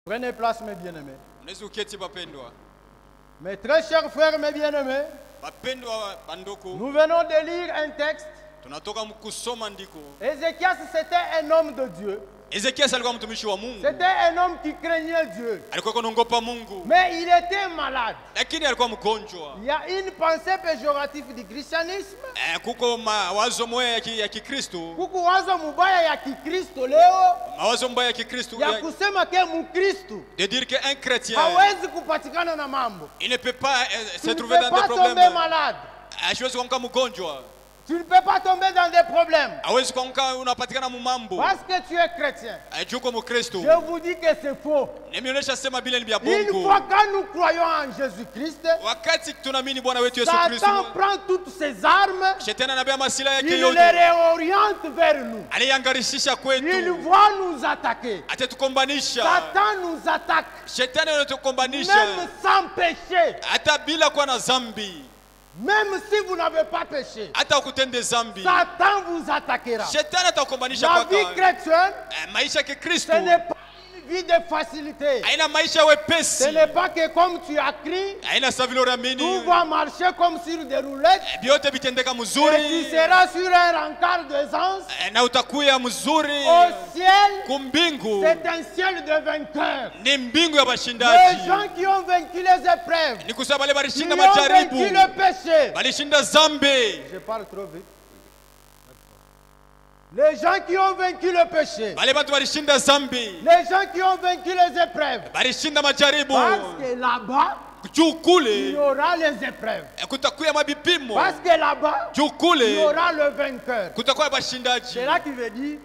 Prenez place, mes bien-aimés. Unaweza uketi wapendwa. Mes très chers frères, mes bien-aimés, Wapendwa bandoko. nous venons de lire un texte. Tunatoka kusoma ndiko. Ézéchias, c'était un homme de Dieu. Ezekiel alikuwa mtumishi wa Mungu. C'était un homme qui craignait Dieu. Alikuwa anaogopa Mungu. Mais il était malade. Lakini alikuwa mgonjwa. Il y a une pensée péjorative du christianisme. Kuko mawazo moya ya Kikristo. Kuko wazo mubaya ya Kikristo leo. Mawazo mbaya ya Kikristo. Ya kusema ke Mkristo. De dire que un chrétien. Hawezi kupatikana na mambo. Il ne peut pas se trouver dans des Tu ne peux pas problèmes. tomber malade. Hawezi kuanguka mgonjwa. Tu ne peux pas tomber dans des problèmes. Hawezi kuanguka unapatikana mumambo. Parce que tu es chrétien. Juko Mkristo. Je vous dis que c'est faux. Nimeonyesha sema bila ni vya Une bongo. fois que nous croyons en Jésus-Christ, Wakati tunaamini Bwana wetu Yesu Kristo. Satan prend toutes ses armes. Shetani anabeba masila yake Il yote. les réoriente vers nous. Aliangarishisha Il kwetu. va nous attaquer. Atatukombanisha. Satan nous attaque. Shetani anatukombanisha. Même sans péché. Hata bila kuwa na zambi. Même si vous n'avez pas péché. Hata ukutende zambi. Satan vous attaquera. Shetani atakukombanisha La kwa vie chrétienne, maisha ya Kikristo. ce n'est pas une vie de facilité. Haina maisha wepesi. Ce n'est pas que comme tu as crié, Haina sa vile tout unaamini. va marcher comme sur des roulettes. Vyote vitendeka Et tu mzuri. seras sur un rencard d'aisance. Na utakuya mzuri. Au ciel, Kumbingu. c'est un ciel de vainqueurs. Ni mbingu ya Les bashindaji. gens qui ont vaincu les épreuves, Ni kusema wale qui balishinda ont vaincu majaribu. le péché. Balishinda zambi. Je parle trop vite. Les gens qui ont vaincu le péché, Wale watu balishinda zambi. les gens qui ont vaincu les épreuves, Balishinda majaribu. parce que là-bas, Juu il y kule aura les épreuves. kutakuya mabipimo. Parce que là-bas, Juu il y kule aura le vainqueur. kutakuwa bashindaji. C'est là qui veut dire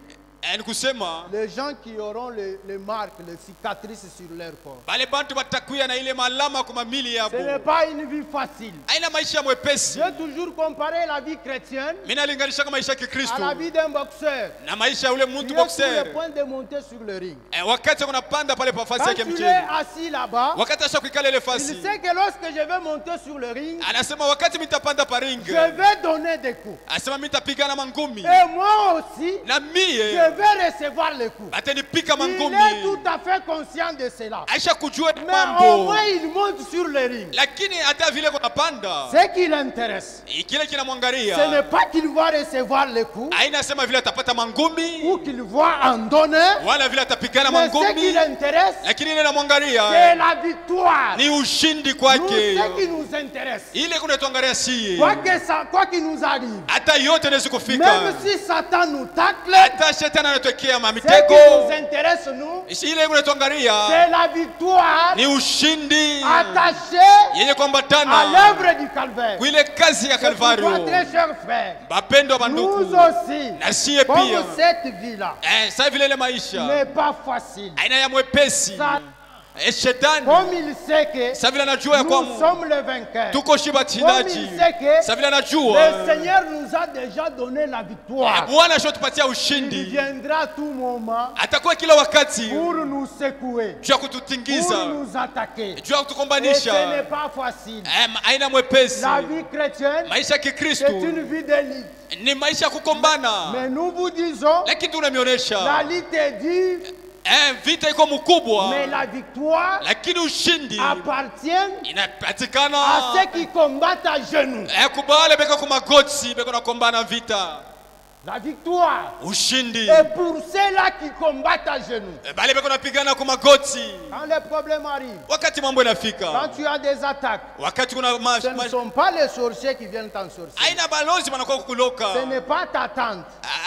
Ni kusema les gens qui auront les marques, les cicatrices sur leur corps. bale bantu batakuya na ile malama kwa mamili Ce n'est yabo. pas une vie facile. Haina maisha mwepesi. J'ai toujours comparé la vie chrétienne Mimi nalinganisha kama maisha ya à Kikristo la vie d'un boxeur. na maisha ya ule Tu mtu es sur boxer. le point de monter sur le ring. Wakati unapanda pale pa fasi Quand yake tu es mchini. assis là-bas, Wakati ashakukala ile il fasi. sait que lorsque je vais monter sur le ring, Anasema wakati mitapanda pa ring. je vais donner des coups. Anasema mitapigana mangumi. Et moi aussi, Na je mie vais recevoir les coups. atanipika Il mangumi. est tout à fait conscient de cela. Aisha kujua Mais au mambo. moins, il monte sur le ring. Lakini hata vile kunapanda. Ce qui l'intéresse, Kile ce kinamwangalia. n'est pas qu'il va recevoir les coups Haina sema vile atapata mangumi. ou qu'il va en donner. Wala vile atapigana Mais ce qui mangumi. l'intéresse, Lakini ile c'est namwangalia. la victoire. Ni ushindi Nous, kwake. ce qui nous intéresse, Ile kunatuangalia si. quoi qu'il nous arrive, Hata yote inaweza kufika. même si Satan nous tacle, Hata shetani anatokea ce mamitego. qui nous intéresse, nous, Ile kunatuangalia c'est la victoire ni ushindi attachée yenye à kuambatana l'œuvre du calvaire. kwa ile kazi ya C'est pourquoi, Kalvario. très chers frères, Bapendwa nous banduku, aussi, na siye comme pia cette vie-là sasa vile ile maisha n'est pas facile, aina ya mwepesi. Ça- Shetani comme il sait que sasa vile anajua ya nous kwamba sommes les vainqueurs, tuko shiba comme tindaji. il sait que Sasa vile anajua le Seigneur nous a déjà donné la victoire, Bwana ashotupatia il ushindi, viendra à tout moment atakuwa kila wakati pour nous secouer, juu ya pour kututingiza, nous attaquer. juu ya Et ce n'est kutukombanisha. pas facile. Aina mwepesi. La vie chrétienne, Maisha ya c'est Kikristo une vie de lutte. ni maisha ya kukombana, Mais nous vous disons, lakini la tunamionyesha lutte est dure, vita iko mkubwa, mais la victoire lakini ushindi appartient inapatikana à ceux qui combattent à genoux. kubale beko kumagotsi beko nakombana vita. La victoire Ushindi est pour ceux-là qui combattent à genoux. bale beko napigana kumagotsi Quand les problèmes arrivent, wakati mambo quand inafika, tu as des attaques, wakati kuna ce ne sont pas les sorciers qui viennent t'ensorceler. aina balozi wanakuwa kukuloka, Ce n'est pas ta tante,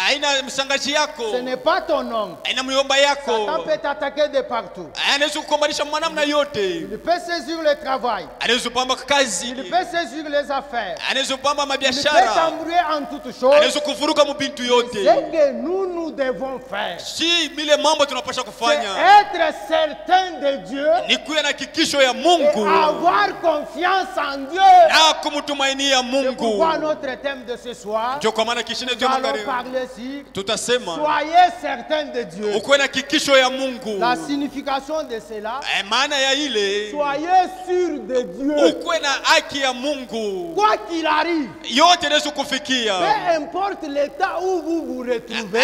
aina mshangaji yako, ce n'est pas ton oncle. aina myomba Satan yako, peut t'attaquer de partout. anaweza kukombanisha mwanamna yote, Il peut saisir le travail, anaweza kupamba kazi, il peut saisir les affaires, anaweza kupamba il peut mabiashara, t'embrouiller en toutes choses. anaweza kuvuruga mubintu yote. Ce que nous devons faire, Si mile mambo tunapasha c'est kufanya être certain de Dieu ni kuwa na hakikisho ya et Mungu avoir confiance en Dieu. na kumtumainia C'est pourquoi Mungu. notre thème de ce soir, Ndio kwa maana kishine nous tu allons mwangalie, parler ici. tutasema Soyez certains de Dieu. ukuwe na hakikisho ya Mungu. La signification de cela, Maana ya ile soyez sûrs de Dieu. ukuwe na haki ya Mungu, Quoi qu'il arrive, yote inaweza kufikia. peu importe l'état là où vous vous retrouvez,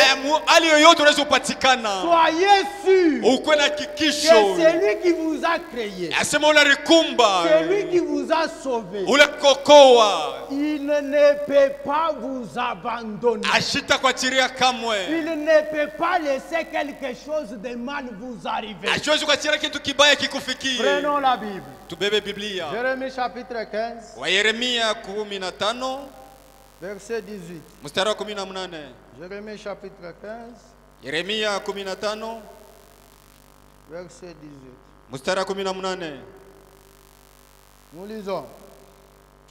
hali yoyote unaweza kupatikana, soyez sûr ukuwe na que hakikisho celui qui vous a créé, asema unarikumba celui qui vous a sauvé, ule kokoa il ne peut pas vous abandonner. ashita kuachiria kamwe, Il ne peut pas laisser quelque chose de mal vous arriver. asiwezi kuachiria kitu kibaya kikufikie. Prenons la Bible. Tubebe Biblia Jérémie chapitre 15, wa Yeremia 15 verset 18. mstari wa 18. Jérémie chapitre 15, Yeremia 15 verset 18. mstari wa 18. Nous lisons.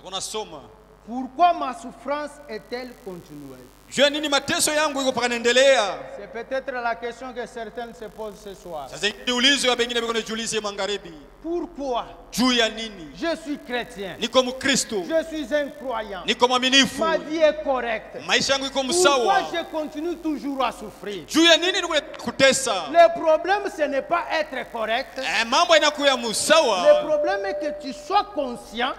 Tunasoma, Pourquoi ma souffrance est-elle continuelle? jua nini mateso yangu iko paka naendelea? C'est peut-être la question que certains se posent ce soir. Sasa niulize wa bengine biko najiulize magharibi, Pourquoi juu ya nini? je suis chrétien? Niko Mkristo, Je suis un croyant. niko mwaminifu, Ma vie est correcte. maisha yangu iko Pourquoi msawa, je continue toujours à souffrir? juu ya nini niko kutesa? Le problème, ce n'est pas être correct. Mambo inakuya Le msawa, problème est que tu sois conscient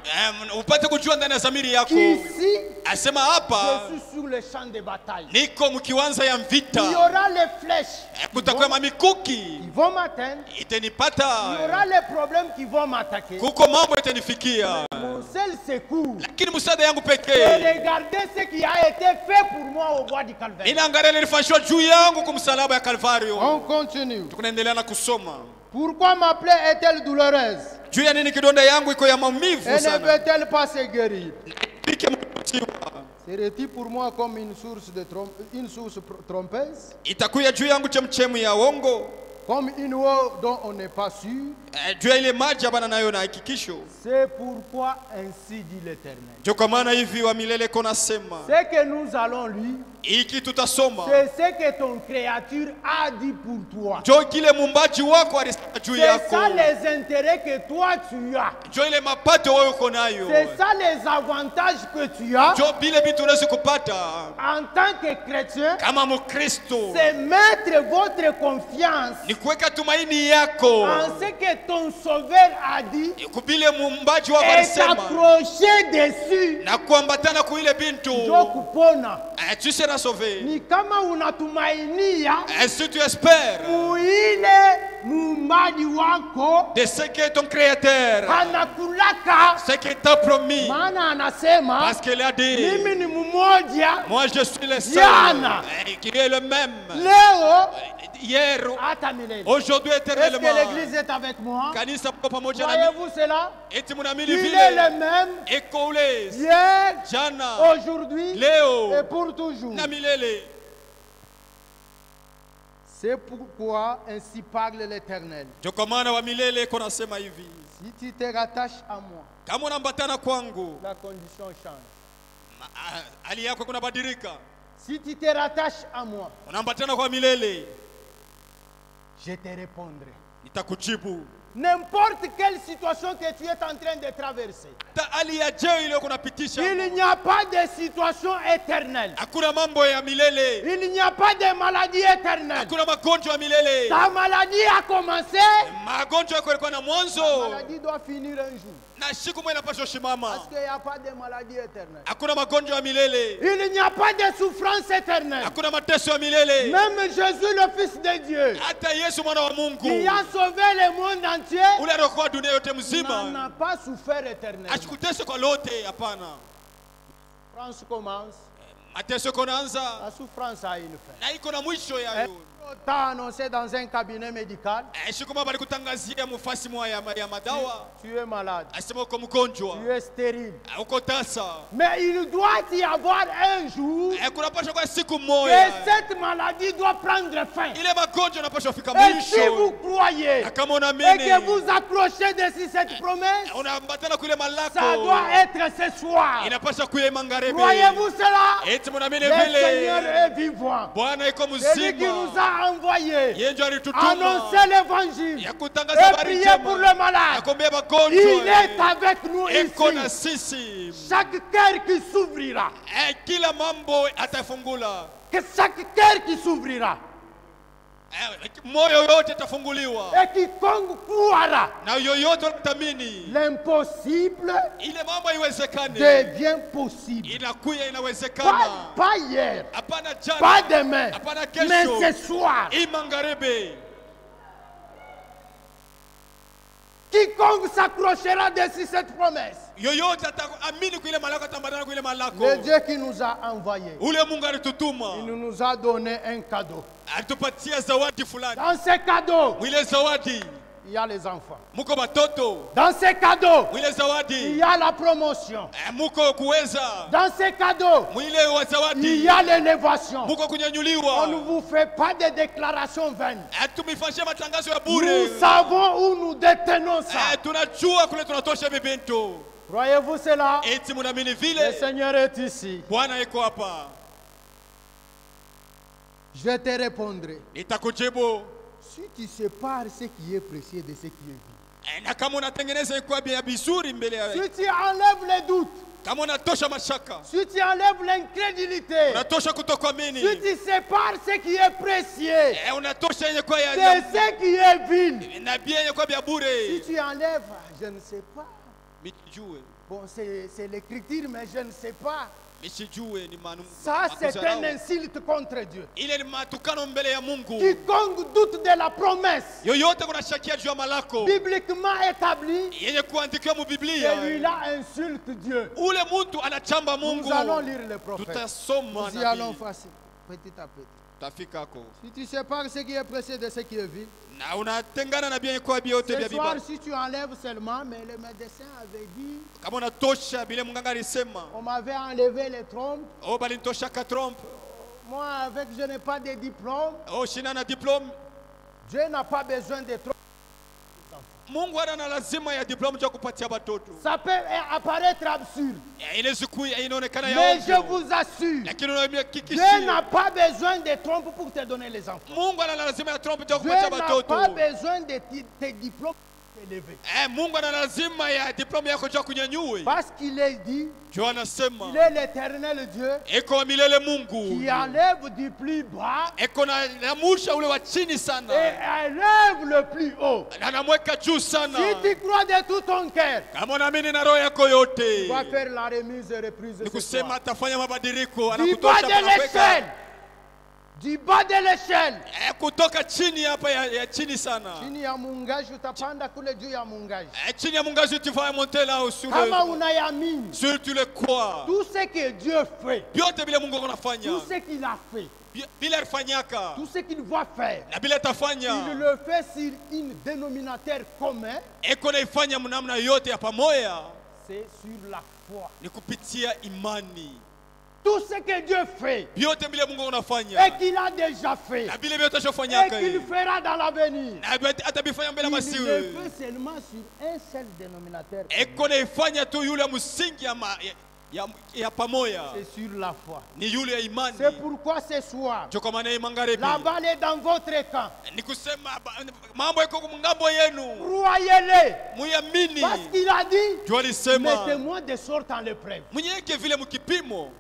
upate kujua ndani ya dhamiri yako. qu'ici, Asema hapa je suis sur le champ de bataille. niko mkiwanza ya Il y vita, aura les flèches qui kutakuwa vont, mamikuki qui vont m'atteindre. Il y itanipata, aura les problèmes qui vont m'attaquer. kuko mambo itanifikia, Mon seul secours lakini msaada yangu est pekee de regarder ce qui a été fait pour moi au bois du Calvaire. inaangalia nilifanyishwa juu yangu kwa msalaba ya Kalvario. On continue. Tunaendelea na kusoma, Pourquoi ma plaie est-elle douloureuse? juu ya nini kidonda yangu iko ya maumivu Elle ne sana, peut-elle pas se guérir? pike mtiwa Serait-il pour moi comme une source trompeuse? itakuya juu yangu chemchemu ya uongo, Comme une eau dont on n'est pas sûr? juu ya ile maji hapana nayo na hakikisho. C'est pourquoi ainsi dit l'Éternel. Ndio kwa maana hivi wa milele kona sema, Ce que nous allons lire, iki tutasoma c'est ce que ton créature a dit pour toi. ndio kile muumbaji wako alisema juu C'est yako, ça les intérêts que toi tu as. ndio ile mapato wewe uko nayo, C'est ça les avantages que tu as ndio vile vitu unaweza kupata en tant que chrétien. kama Mkristo, C'est mettre votre confiance ni kuweka tumaini yako en ce que ton sauveur a dit kubile muumbaji wako et alisema t'accrocher dessus. na kuambatana kwa ile bintu. Ndio kupona. Tu seras sauvé. Ni kama unatumainia Si tu espères muile muumbaji wako de ce que ton créateur, anakulaka, ce qu'il t'a promis, maana anasema parce qu'il a dit, mimi ni mmoja moi je suis le seul Jana. qui est le même leo hier, hata milele. aujourd'hui, Est-ce que éternellement. l'église est avec moi? Kanisa mko pamoja nami, Voyez-vous cela? eti mnaamini Il est vile le même iko ule hier, jana, aujourd'hui et leo pour toujours. na milele. C'est pourquoi ainsi parle l'Éternel. Ndio kwa maana wa milele iko nasema hivi, Si tu te rattaches à moi, kama unaambatana kwangu, la condition change. hali yako kunabadilika. Si tu te rattaches à moi, Unaambatana kwa milele, je te répondrai. nitakujibu N'importe quelle situation que tu es en train de traverser, hata hali ya jeo ile kunapitisha. il n'y a pas de situation éternelle. Hakuna mambo ya milele, Il n'y a pas de maladie éternelle. hakuna magonjwa ya milele. Ta maladie a commencé, Magonjwa yako yalikuwa na ta mwanzo maladie doit finir un jour. na siku moja inapaswa Parce shimama. qu'il n'y a pas de maladie éternelle. Hakuna magonjwa ya milele, Il n'y a pas de souffrance éternelle. hakuna mateso ya milele. Même Jésus, le Fils de Dieu, Hata Yesu mwana wa Mungu qui a sauvé le monde entier, ule aliokoa dunia yote n'en mzima a pas souffert éternellement. asikutese kwa lote, hapana. France commence, Mateso iko naanza la souffrance a une fin. na iko na mwisho yayo. T'as annoncé dans un cabinet médical, Siku moja balikutangazia mufasi mwa ya madawa, tu es malade, asema uko mgonjwa, tu es stérile. uko tasa. Mais il doit y avoir un jour Kunapasha kwa siku que moja cette maladie doit prendre fin. ile magonjwa inapasha fika Et si vous mwisho. croyez Na kama et unaamini que vous accrochez dessus cette promesse, unaambatana kule ça malako, doit être ce soir. inapasha kuya magharibi. Croyez-vous cela? Eti mnaamini Le Seigneur vile est vivant. Bwana iko Celui qui nous mzima, a envoyés yeye ndio alitutuma annoncer l'évangile ya kutangaza et habari prier pour njema le malade. ya kuombea Il magonjwa. est avec nous Iko na ici. sisi, Chaque cœur qui s'ouvrira, kila mambo atafungula, que chaque cœur qui s'ouvrira, moyo yote itafunguliwa. Et quiconque croira, Na yoyote anatamini l'impossible ile mambo iwezekane devient possible. inakuya inawezekana. Pas hier, Hapana jana, pas demain, hapana mais kesho, ce soir. imagharibi. Quiconque s'accrochera dessus cette promesse, Yoyote ataamini kwa ile malako, atambatana kwa ile malako. le Dieu qui nous a envoyés, Ule Mungu alitutuma, il nous a donné un cadeau. alitupatia zawadi fulani. Dans ce cadeau, Mwile zawadi il y a les enfants. muko batoto. Dans ce cadeau, Mwile il zawadi y a la promotion. muko kuweza. Dans ce cadeau, Mwile wa il zawadi y a l'élévation. muko On ne kunyanyuliwa. vous fait pas de déclarations vaines. Tumifanyia matangazo ya Nous bure. savons où nous détenons ça. Tunajua kule tunatosha bibintu. Croyez-vous cela? Eti munaamini Le vile? Seigneur est ici. Bwana yuko hapa. Je te répondrai. Nitakujibu. Si tu sépares ce qui est précieux de ce qui est vil. Na kama unatengeneza ikuwa bia bizuri mbele ya, Si tu enlèves les doutes, kama unatosha mashaka, si tu enlèves l'incrédulité, unatosha kutokuamini, si tu sépares ce qui est précieux unatosha yenye kwa de ya ce qui est vil, na bia yenye kwa bia si bure. tu enlèves, je ne sais pas. Misijue, Bon, c'est l'écriture, mais je ne sais pas. misijue ni manu. Ça, c'est makuzarau. une insulte contre Dieu. Ile ni matukano mbele ya Mungu. Quiconque doute de la promesse Yoyote kuna shakia juu ya malako bibliquement établie, yenye kuandikiwa mu Biblia, celui-là insulte Dieu. ule mtu anachamba Mungu. Nous allons lire les prophètes. Tutasoma Nous y allons nabii. facile, petit à petit. Tafikako. Si tu sépares ce qui est précieux de ce qui est vil, Na unatengana na bia kwa bia yote ce bia soir, biba. si tu enlèves seulement, mais le médecin avait dit, Kama unatosha bile munganga alisema, on m'avait enlevé les trompes. oh bali nitosha ka trompe. Moi, avec, je n'ai pas de diplôme. Oh shina na diplome. Dieu n'a pas besoin de trompes. Mungu ana lazima ya diplome cha kupatia watoto. Ça peut apparaître absurde, Ile siku inaonekana ya mais je ovyo. vous assure, Lakini Dieu unahakikishia n'a pas besoin de trompes pour te donner les enfants. Mungu ana lazima ya trompe cha Dieu kupatia n'a watoto. pas besoin de tes diplômes pour t'élever. Mungu ana lazima ya diplome yako cha kunyanyue. Parce qu'il est dit, Jo anasema il est l'éternel Dieu eko wa milele Mungu. qui enlève du plus bas Eko na namusha ule wa chini et sana. élève le plus haut. Na anamweka juu sana. Si tu crois de tout ton cœur, Kama unaamini na roho yako tu yote, vas faire la remise et reprise ni ce kusema soir. atafanya mabadiliko, Du bas anakutosha de l'échelle, anakuweka. du bas de l'échelle, Kutoka chini hapa ya chini sana. chini ya mungaji utapanda kule juu ya mungaji. Chini ya mungazi tu vas monter là sur Kama le unayamini sur tu le crois. tout ce que Dieu fait, Vyote vile Mungu anafanya. tout ce qu'il a fait, Bila alifanyaka. tout ce qu'il va faire, Na bila il tafanya. le fait sur une dénominateur commun, Eko naifanya mnamna yote ya pamoja. c'est sur la foi. Ni kupitia imani. Tout ce que Dieu fait Vyote vile Mungu anafanya. et qu'il a déjà fait Na vile vyote et ashofanyaka. qu'il fera dans l'avenir, Na atabifanya mbele il le masiwe. fait seulement sur un seul dénominateur. Eko naifanya tu yule msingi ya pamoja. C'est sur la foi. Ni yule ya imani. C'est pourquoi ce soir, Cho kwa maana ya magharibi. la balle est dans votre camp. Ni kusema mambo yako ngambo yenu. Croyez-le. Muyamini. Parce qu'il a dit, Jo alisema mettez-moi de sorte en l'épreuve. mwenyeke vile mkipimo.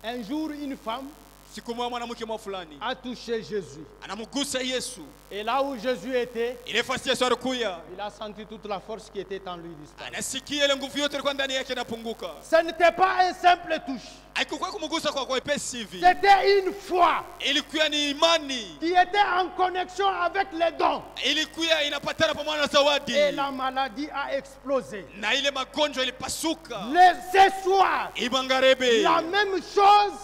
Un jour, une femme Siku moja mwanamke mwa fulani a touché Jésus. anamgusa Yesu. Et là où Jésus était, Ile fasi Yesu alikuya. il a senti toute la force qui était en lui disparaître. Anasikia ile nguvu yote ilikuwa ndani yake inapunguka. Ce n'était pas un simple touche. Haikuwa kumgusa kwa wepesi hivi. C'était une foi Ilikuwa ni imani. qui était en connexion avec les dons. Ilikuwa inapatana pamoja na zawadi. Et la maladie a explosé. Na ile magonjwa ilipasuka. Ce soir, Ibangarebe. la même chose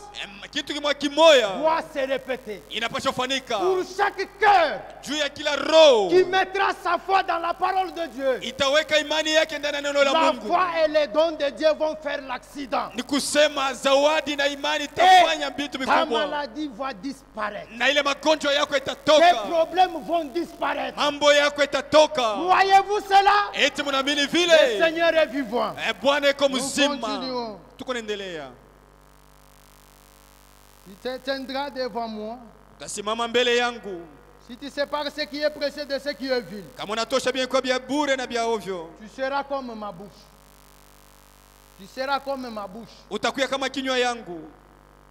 Kitu kimoja doit se répéter. inapaswa fanika. Pour chaque cœur Juu ya kila roho qui mettra sa foi dans la parole de Dieu, itaweka imani yake ndani ya neno la la Mungu. foi et les dons de Dieu vont faire l'accident. Ni kusema zawadi na imani itafanya vitu Ta vikubwa. maladie va disparaître. Na ile magonjwa yako Tes itatoka. problèmes vont disparaître. Mambo yako itatoka. Voyez-vous cela? Eti mnaamini Le vile? Seigneur est vivant. Bwana yuko Nous mzima. continuons. Tuko naendelea. Tu te tiendras devant moi. Utasimama mbele yangu. Si tu sépares ce qui est précieux de ce qui est vil, Kama unatosha bien kwa bia bure na bia ovyo. tu seras comme ma bouche. Tu seras comme ma bouche. Utakuya kama kinywa yangu.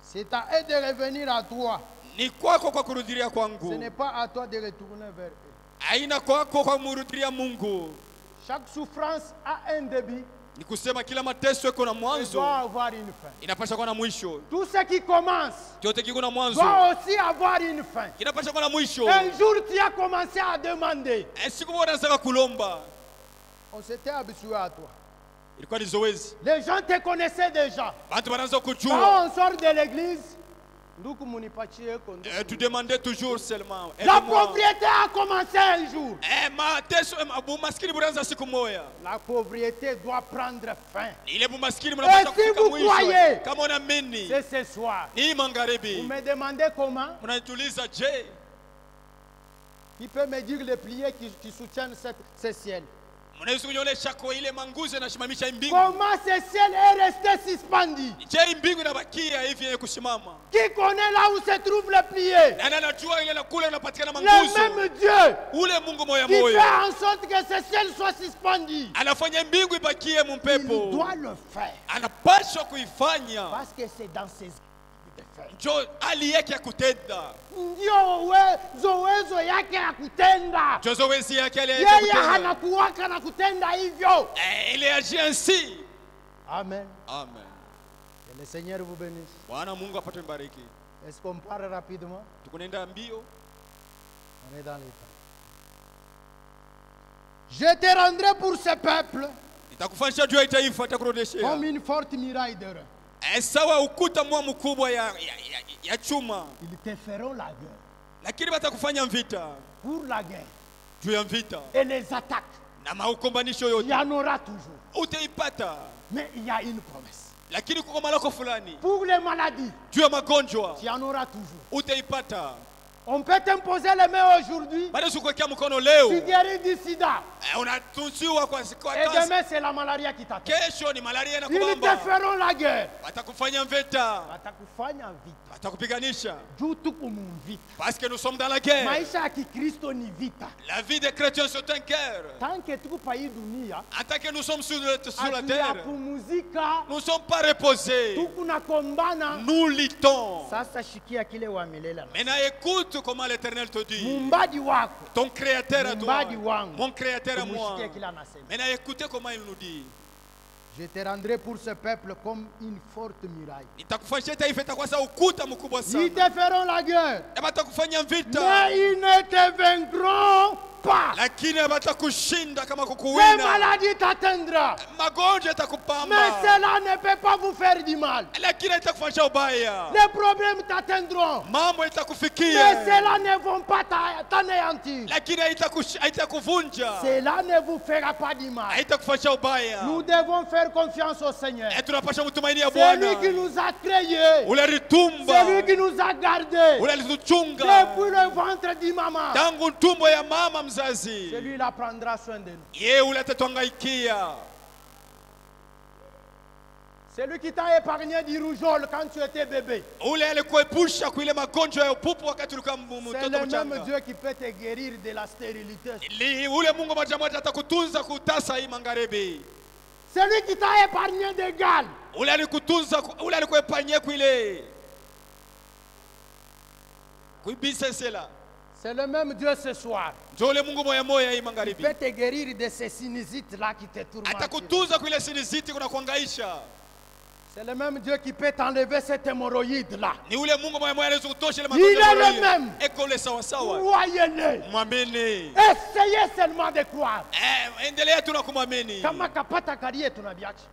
C'est à eux de revenir à toi. Ni kwako kwa kurudilia Ce kwangu. n'est pas à toi de retourner vers eux. Haina kwako kwa kurudilia Mungu. Chaque souffrance a un début Ni kusema kila mateso yako na et mwanzo, doit avoir une fin. inapaswa kuwa na mwisho. Tout ce qui commence Chote kiko na mwanzo, doit aussi avoir une fin. kinapaswa kuwa na mwisho. Un jour, tu as commencé à demander. Siku moja nataka kulomba, On s'était habitué à toi. ilikuwa ni zoezi. Les gens te connaissaient déjà. Watu wanaanza kujua. Quand on sort de l'église, ndugu munipatie kondo. Tu demandais toujours seulement. La aide-moi. pauvreté a commencé un jour. Mateso, bumaskini bunaanza siku moja. La pauvreté doit prendre fin. Ile bumaskini Et mnapaswa si kufika vous mwisho. croyez, Kama unaamini, c'est ce soir. ni Vous magharibi. me demandez comment? Mnaniuliza je, Qui peut me dire les pliés qui soutiennent ce ciel? mnaweza kuonyesha kwa ile manguzo inasimamisha mbingu? Comment ce ciel est resté suspendu? Je, mbingu inabakia hivi yenye kusimama? Qui connaît là où se trouve le plié? Na anajua ile nakula inapatikana Le manguzo. même Dieu Ule Mungu moya qui fait moya en sorte que ce ciel soit suspendu. anafanya mbingu ibakie Il mumpepo. doit le faire. Anapaswa kuifanya. Parce que c'est dans ses de faire. Njo hali yake ya kutenda, Ndio zowezo yake ya kutenda. njo zoezi yake ile ya Yeye kutenda. hanakuwaka na kutenda hivyo. Il agit ainsi. Amen. Amen. Que le Seigneur vous bénisse. Bwana Mungu apate mbariki. Est-ce qu'on parle rapidement? Tukunaenda mbio. On est dans les temps. Je te rendrai pour ce peuple Nitakufanyisha juu ya taifa, nitakurudishia. comme une forte muraille de rein. Sawa ukuta mwa mkubwa ya chuma, Ils te feront la guerre. lakini watakufanya vita Pour la guerre juu ya vita et les attaques, na maukombanisho il y yote en aura toujours. utaipata, Mais il y a une promesse. lakini kuko malako fulani Pour les maladies, juu ya magonjwa il y en aura toujours. utaipata. On peut t'imposer les mains aujourd'hui. Bado sikuwekea mkono Tu leo, guéris du sida. unatusiwa kwa Et kansa. demain, c'est la malaria qui t'attend. Kesho ni malaria na Ils te kubamba, feront la guerre. watakufanya vita, Watakufanya vita. watakupiganisha, Juu tuko muvita. parce que nous sommes dans la guerre. Maisha ya Kikristo ni vita. La vie des chrétiens c'est un guerre. Tant que tuko pa hii dunia, En tant que nous sommes sur la terre, hatuyapumuzika, nous ne sommes pas reposés. tuko na kombana. Nous luttons. Sasa shikia kile wa milele. Maintenant écoute comment l'Éternel te dit. Mumbaji wako. Ton créateur à toi. Mumbaji wangu. Mon créateur à moi. Umushikie kila anasema. Maintenant écoutez comment il nous dit. Je te rendrai pour ce peuple comme une forte muraille. Nitakufanyisha taifa itakuwa sawa ukuta mkubwa Ils sana. te feront la guerre. Na watakufanya vita. Mais ils ne te vaincront pas. Lakini watakushinda kama Les kukuwina. maladies t'atteindront. Magonjwa Mais yatakupamba. cela ne peut pas vous faire du mal. Lakini itakufanyisha ubaya. Les problèmes t'atteindront. Mambo Mais itakufikia. cela ne vont pas t'anéantir. Lakini haitakuvunja. Cela ne vous fera pas du mal. Haitakufanyisha ubaya. Nous devons faire confiance au Seigneur. Tunapasha mtumainia C'est lui Bwana. qui nous a créés. Ule C'est lui alitumba. qui nous a gardés. Ule alituchunga. Depuis le ventre du maman. Tangu tumbo ya mama mzazi. Celui-là prendra soin de nous. Yeye ule atatuangaikia. C'est lui qui t'a épargné du rougeole quand tu étais bébé. Ule alikuepusha kwa ile magonjwa ya upupu wakati ulikuwa C'est mtoto le même mchanga. Dieu qui peut te guérir de la stérilité. Ule Mungu moja moja atakutunza kutasa hii magharibi. C'est lui qui t'a épargné des gales. Ule alikutunza, ule alikuepanyia kuile kuibisa sela. C'est le même Dieu ce soir. Ndio ule Mungu moya moya hii Il magharibi. peut te guérir de ces sinusites là qui te tourmentent. Atakutunza kuile siniziti kuna kuangaisha. C'est le même Dieu qui peut t'enlever cette hémorroïde là. Ni ule Mungu moya moya anaweza kutosha ile Il est magonjwa le yote. même. Eko ule sawa sawa. Croyez-le. Mwamini. Essayez seulement de croire. Endelea tu na kumwamini. Kama kapata karie tunabiacha.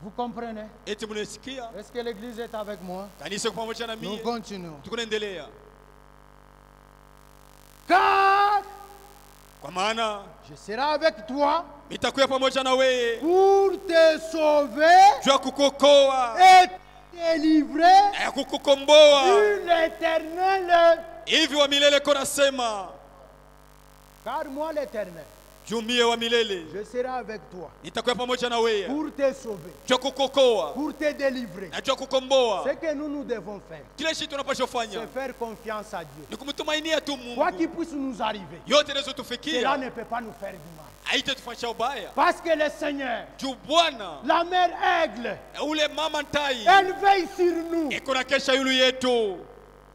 Vous comprenez? Eti mnasikia? Est-ce que l'église est avec moi? Kanisa kwa pamoja na Nous mimi. continuons. Tukunaendelea. Car Kwa maana je serai avec toi nitakuwa pamoja na wewe. pour te sauver Jua kukuokoa. et te délivrer Ya kukukomboa. l'Éternel. Hivi wa milele kona sema. Car moi l'Éternel, Jumie wa milele. je serai avec toi Nitakuwa pamoja na wewe. pour te sauver, Jua kukuokoa. pour te délivrer. Na jua kukomboa. Ce que nous devons faire, Kile kitu tunapaswa fanya c'est faire confiance à Dieu. ni kumtumainia tu Quoi Mungu. qu'il puisse nous arriver, Yote cela yanayotufikia ne peut pas nous faire du mal. haitatufanyisha ubaya. Parce que le Seigneur, Juu Bwana la mère aigle, ule mama ntai elle veille sur nous. iko na kesha yulu yetu.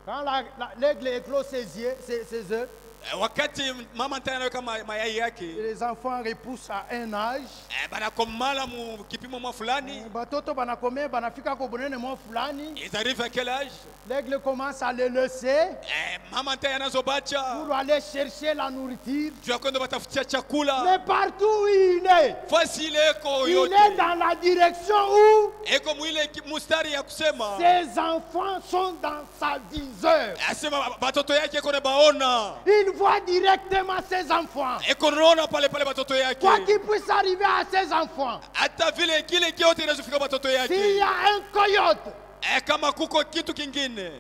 Quand l'aigle éclose ses œufs, Wakati mama ntai anaweka mayai yake, les enfants repoussent à un âge. banakomala mu kipimo mwa fulani. Batoto banakome banafika ko bonene mwa fulani. Ils arrivent à quel âge? L'aigle commence à les laisser Mama ntai anazobacha pour aller chercher la nourriture. juu ya kwenda batafutia chakula. Mais partout où il est, Fasi ile iko il yote est dans la direction où eko mwile mustari ya kusema ses enfants sont dans sa viseur. asema batoto yake eko na baona, Il voit directement ses enfants. eko naona pale pale batoto yake. Quoi qu'il puisse arriver à ses enfants, Hata vile kile kiote inazofika batoto s'il y yake. a un coyote, Kama kuko kitu kingine,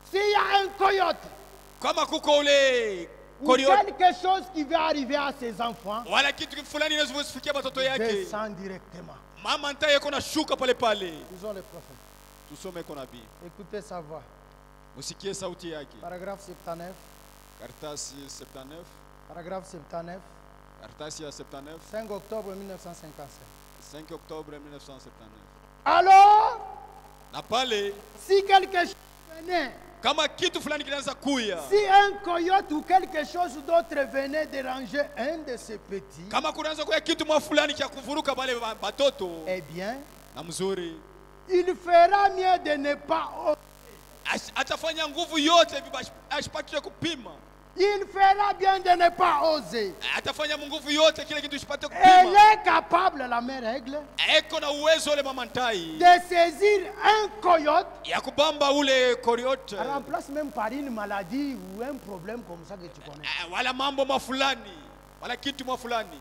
s'il y a un coyote, kama kuko ule ou korio quelque chose qui va arriver à ses enfants, wala kitu fulani inazofikia batoto yake, descend directement. mama ntai eko na shuka pale pale. Lisons les prophètes. Tusome iko nabii, Écoutez sa voix. musikie sauti yake. Paragraphe 79. Karatasi 79, Paragraphe 79. karatasi ya 79, 5 octobre 1955. 5 Oktobre 1979. Alors, Na pale si quelque chose venait, kama kitu fulani kinaanza kuya, si un coyote ou quelque chose d'autre venait déranger un de ces petits, kama kunaanza kuya kitu mwa fulani cha kuvuruka pale batoto, eh bien, na mzuri il fera mieux de ne pas. atafanya nguvu yote ashipate kupima. Il fera bien de ne pas oser. Atafanya nguvu yote kile kitu ishipate Elle kupima. est capable, la mère aigle, Eko na uwezo ule mama ntai de saisir un coyote, ya kubamba ule koriote, remplace même par une maladie ou un problème comme ça que tu connais. wala mambo mafulani, wala kitu mafulani.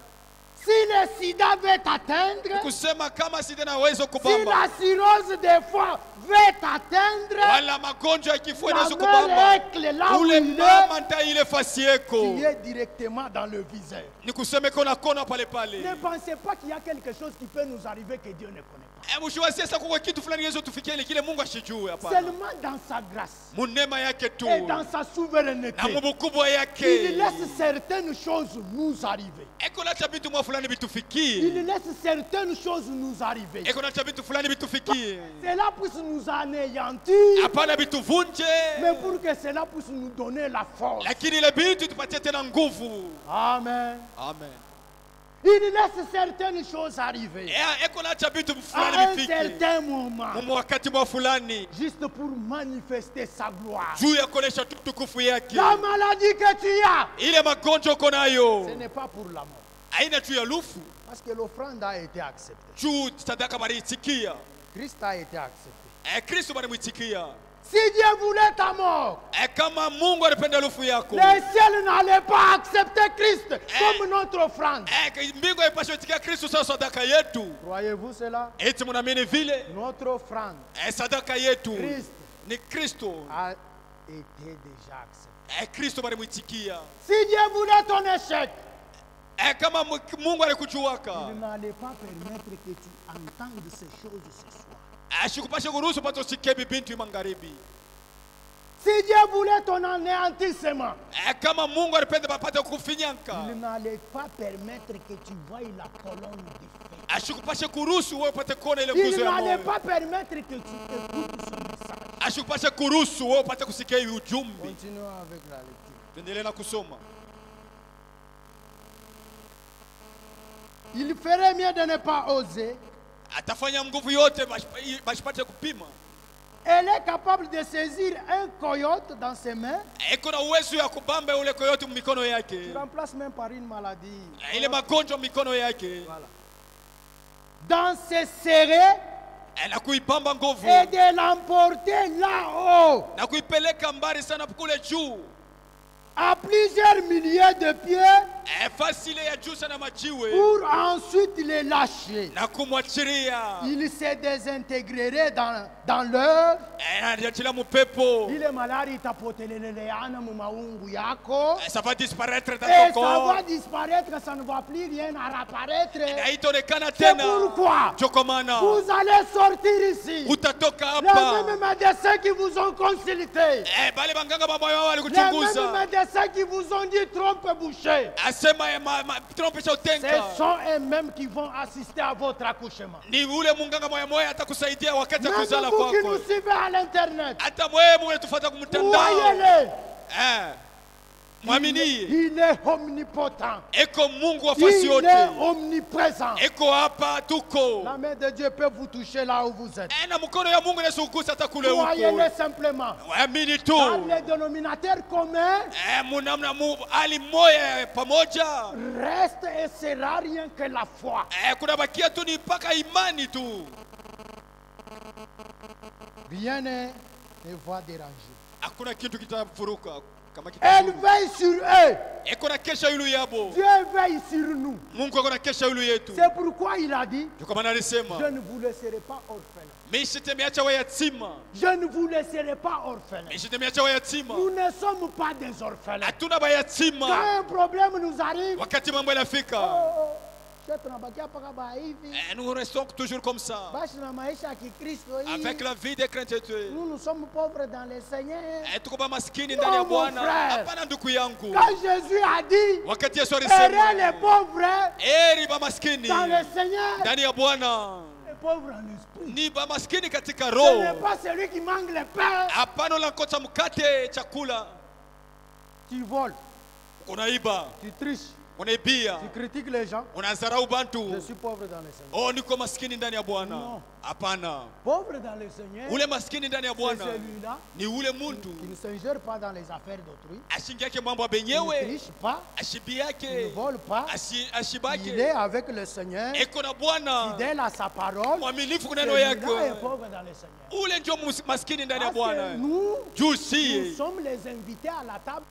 Si le sida veut t'atteindre, Kusema kama sida na uwezo si kubamba, la cirrhose des foies veut t'atteindre, wala magonjwa ya kifua la inaweza mère kubamba, aigle, là où ule il mama ntai ile fasi est, yeko qui est directement dans le viseur. ni kuseme kona kona pale Ne pale. pensez pas qu'il y a quelque chose qui peut nous arriver que Dieu ne connaît pas. Mshiwasie sasa kuko kitu fulani yezo tufikie ile kile Mungu ashijue. Hapana, Seulement dans sa grâce munema yake tu et dans sa souveraineté, na mubukubwa il yake laisse certaines choses nous arriver. eko na cha vitu mwa fulani Il bitufikie, laisse certaines choses nous arriver. eko na cha vitu fulani bitufikie, Cela puisse nous anéantir, hapana bituvunje, mais pour que cela puisse nous donner la force. lakini ile vitu tupatie tena nguvu. Amen. Amen. Il laisse certaines choses arriver Eko na cha vitu à fulani un bifike certain moment, mu wakati mwa fulani juste pour manifester sa gloire. juu ya kuonesha tukufu yake. La maladie que tu as, Ile magonjwa uko nayo ce n'est pas pour la mort. haina juu ya lufu, Parce que l'offrande a été acceptée. juu sadaka baliitikia. Christ a été accepté. Kristo balimwitikia. Si Dieu voulait ta mort, Kama Mungu alipenda lufu yako, le ciel n'allait pas accepter Christ comme notre offrande. mbingu haipaswi itikia Kristo sawa sadaka yetu. Croyez-vous cela? Eti mnaamini vile? Notre offrande, Sadaka yetu Christ, ni Kristo. a été déjà acceptée. Kristo balimwitikia. Si Dieu voulait ton échec, Kama Mungu alikujuaka, il n'allait pas permettre que tu entendes ces choses ce soir. ashikupashe kuruhusu pata usikie bintu magharibi. Si Dieu voulait ton anéantissement, Kama Mungu alipenda bapate kufinyanka, il n'allait pas permettre que tu voies la colonne de feu. ashikupashe kuruhusu wewe upate kuona ile nguzo Il ya n'allait moyo. pas permettre que tu écoutes ce message. Ashikupashe kuruhusu wewe upate kusikia hii ujumbe. Continuons avec la lecture. Tuendelee na kusoma. Il ferait mieux de ne pas oser. Atafanya nguvu yote bashipate kupima. Elle est capable de saisir un coyote dans ses mains. Eko na uwezo ya kubamba ule koyote mikono Tu yake, remplaces même par une maladie. ile magonjwa mikono yake, Voilà. Dans ses serrés na kuipamba nguvu et de l'emporter là-haut, na kuipeleka mbali sana kule juu, à plusieurs milliers de pieds, fasi ile ya juu sana majiwe, pour ensuite les lâcher. na kumwachilia Il se désintégrerait dans l'œuf. anajiachilia mupepo. Ile malari itapoteleleana mu maungu yako. Ça va disparaître dans Et ton ça corps, va disparaître, ça ne va plus rien à réapparaître. na haitaonekana C'est tena. pourquoi Joko maana vous allez sortir ici. utatoka Les hapa. mêmes médecins qui vous ont consulté, Bale banganga mamoyo wao les mêmes walikuchunguza, médecins qui vous ont dit trompe-boucher. asema trompe cha Ce utenga sont eux-mêmes qui vont assister à votre accouchement. ni ule munganga moya moya atakusaidia wakati ya Même kuzala vous qui kwako. nous suivez à l'internet, Hata mwewe unatufuata kumtandao, croyez-le. mwamini Il est omnipotent. eko Mungu wa fasi Il yote, est omniprésent. eko hapa tuko La main de Dieu peut vous toucher là où vous êtes. na mkono ya Mungu inasukusa hata kule Croyez-le huko. simplement. Waamini tu Car les dénominateurs communs munamna hali moya pamoja, reste et sera rien que la foi. kuna bakia tu ni mpaka imani tu, Rien ne va déranger. hakuna kitu kitafuruka kama Elle kitafuru. veille sur eux. Eko na kesha yulu yabo, Dieu veille sur nous. Mungu ako na kesha yulu yetu. C'est pourquoi il a dit, Ndio kwa maana alisema je ne vous laisserai pas orphelin. mimi sitameacha wayatima, Je ne vous laisserai pas orphelin. mimi sitameacha wayatima. Nous ne sommes pas des orphelins. Hatuna Quand bayatima un problème nous arrive, wakati mambo yanafika. Nous restons toujours comme ça, avec la vie de crainte. nous sommes pauvres dans le Seigneur. Tuko ba maskini ndani ya Non, mon Bwana. frère. Hapana ndugu yangu, Quand Jésus a dit, wakati Yesu heureux alisema les pauvres heri ba maskini dans le Seigneur, ndani ya Bwana, les pauvres en esprit. ni ba maskini katika Ce roho. n'est pas celui qui manque le pain. Hapana unakosa mkate chakula, Tu voles, unaiba, tu triches, unaibia, tu critiques les gens. unazarau Je bantu. suis pauvre dans le Seigneur. Oh, niko maskini ndani ya Bwana. No. Hapana, Pauvre dans le Seigneur, ule maskini ndani ya c'est Bwana celui-là ni ule muntu qui ne s'ingère pas dans les affaires d'autrui, ashingi yake mambo ya qui ne benyewe, triche pas, ashibi qui ne yake, vole pas. Il est ashibake, avec le Seigneur, eko na Bwana, fidèle à sa parole. mwaminifu kwa neno Celui-là est yake. pauvre dans le Seigneur. Ule ndio maskini ndani ya Parce que Bwana. nous Juu si sommes les invités à la table.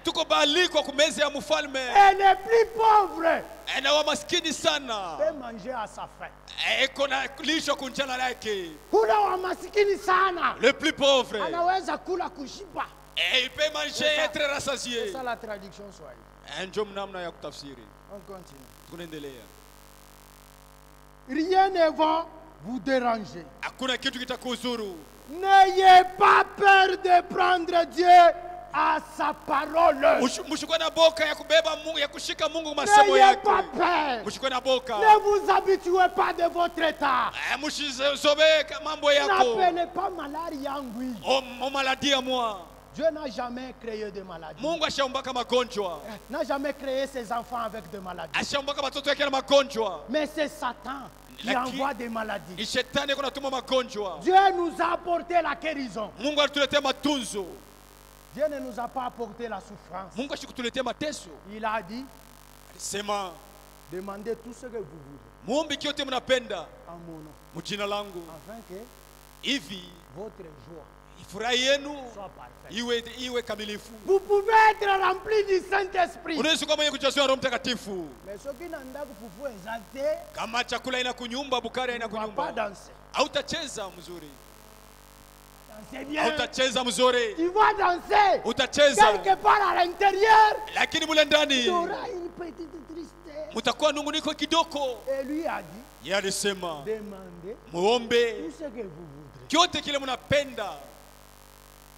tuko baalikwa kwa meza ya mfalme, Et les plus pauvres na wa maskini sana peuvent manger à sa faim. eko na lisho kunjana lake. Kuna wa masikini sana Le plus pauvre anaweza kula kushiba. il peut manger et être rassasié. C'est ça la traduction swahili. Ndio namna ya kutafsiri. On continue. Tunaendelea, Rien ne va vous déranger. hakuna kitu kitakuzuru. N'ayez pas peur de prendre Dieu à sa parole. Mshikwe na boka ya kubeba Mungu, ya kushika Mungu masemo N'ayez yake. pas peur. Mshikwe na boka, Ne vous habituez pas de votre état. mshizobe mambo yako. N'appelez pas maladie yangu. O maladi ya moi, Dieu n'a jamais créé de maladie. Mungu ashaumbaka magonjwa, N'a jamais créé ses enfants avec des maladies. ashaumbaka watoto yake na magonjwa. Mais c'est Satan qui Laki- envoie des maladies. Ni shetani kunatuma magonjwa. Dieu nous a apporté la guérison. Mungu alituletea matunzo. Dieu ne nous a pas apporté la souffrance. Mungu ashikutuletea mateso. Il a dit, Alisema demandez tout ce que vous voulez muombe kiote mnapenda en mon nom, mjina langu, afin que hivi votre joie furaha yenu soit parfaite. iwe kamilifu. Vous pouvez être rempli du Saint-Esprit. Unaweza kuwa mwenye kujazwa Roho Mtakatifu. Mais ce qui n'a pas pour vous exalter, Kama chakula ina kunyumba, bukari ina ne va pas kunyumba, danser. hautacheza mzuri, Dansez bien. hautacheza mzuri, Tu vas danser. utacheza Quelque part à l'intérieur, lakini mule ndani tu auras une petite tristesse. mutakuwa nunguniko kidogo. Et lui a dit, Yeye alisema demandez muombe tout ce que vous voudrez. kyote kile mnapenda.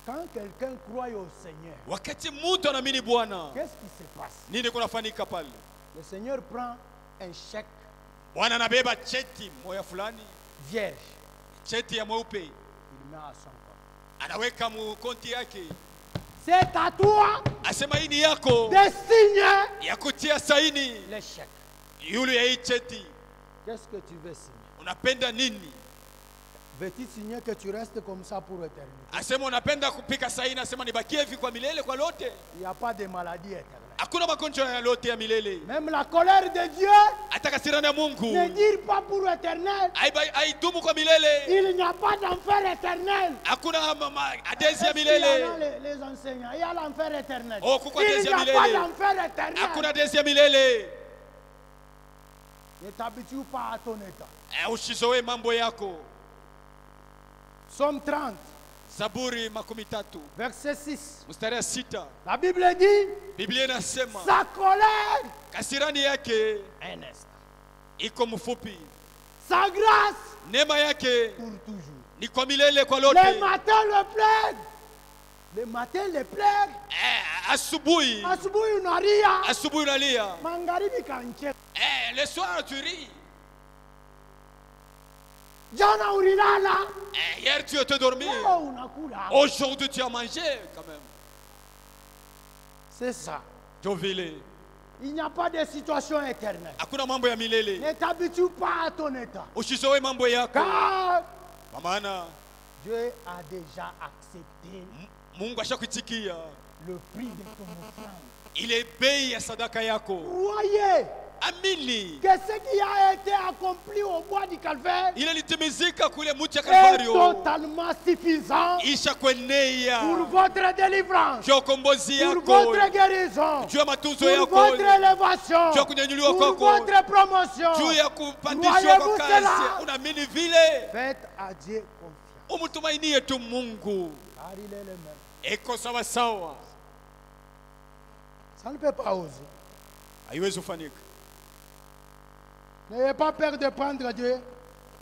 Quand quelqu'un croit au Seigneur, Wakati mtu anaamini Bwana, qu'est-ce qui se passe? nini kunafanyika pale? Le Seigneur prend un chèque Bwana anabeba cheti moya fulani, vierge, cheti ya mweupe, il met à son compte. anaweka mu konti yake, C'est à toi asema hii ni yako de signer ya kutia saini le chèque. yule ya hii cheti. Qu'est-ce que tu veux signer? Unapenda nini? Veux-tu signer que tu restes comme ça pour l'éternité? Asema unapenda kupika saini, asema nibakie hivi kwa milele kwa lote. Il n'y a pas de maladie éternelle. Hakuna magonjwa ya lote ya milele. Même la colère de Dieu Hata kasirani ya Mungu ne dure pas pour l'éternel. haidumu kwa milele. Il n'y a pas d'enfer éternel. Hakuna adezi ya Est-ce qu'il y en a milele. les enseignants. Il y a l'enfer éternel. Oh, kuko Il adezi n'y ya a pas milele. d'enfer éternel. Hakuna adezi ya milele. Ne t'habitue pas à ton état. Ushizoe mambo yako. Psaume 30, Zaburi 13 verset 6. mstari ya 6, La Bible dit, Biblia inasema sa colère, kasirani yake un instant. iko mfupi, Sa grâce, neema yake pour toujours. ni kwa milele kwa Le lote. matin le plaide, Le matin, les pleurs. Asubuhi Asubuhi unalia. asubuhi unalia, Magharibi kancheka. le soir tu ris. Jana ulilala. Hier tu étais dormi, Leo unakula. aujourd'hui tu as mangé quand même. C'est ça. Tu vile. Il n'y a pas de situation éternelle. Hakuna mambo ya milele. Ne t'habitue pas à ton état. Usizoe mambo yako. Car Kwa maana Dieu a déjà accepté Mungu ashakuitikia le prix de ton offrande. ile bei ya sadaka yako. Croyez Amini que ce qui a été accompli au bois du calvaire ile litimizika kule mti ya est Kalvario totalement suffisant isha kwenea pour votre délivrance, juu ya ukombozi pour yako, votre guérison, juu ya matunzo pour yako, votre élévation, juu ya kunyanyuliwa pour kwako, votre promotion. juu ya kupandishwa Croyez-vous kwa cela? kazi. Unaamini vile? Faites à Dieu confiance, Umtumainie tu Mungu, car il est le même. eko sawa sawa, Ça ne peut pas oser. haiwezi kufanyika. N'ayez pas peur de prendre Dieu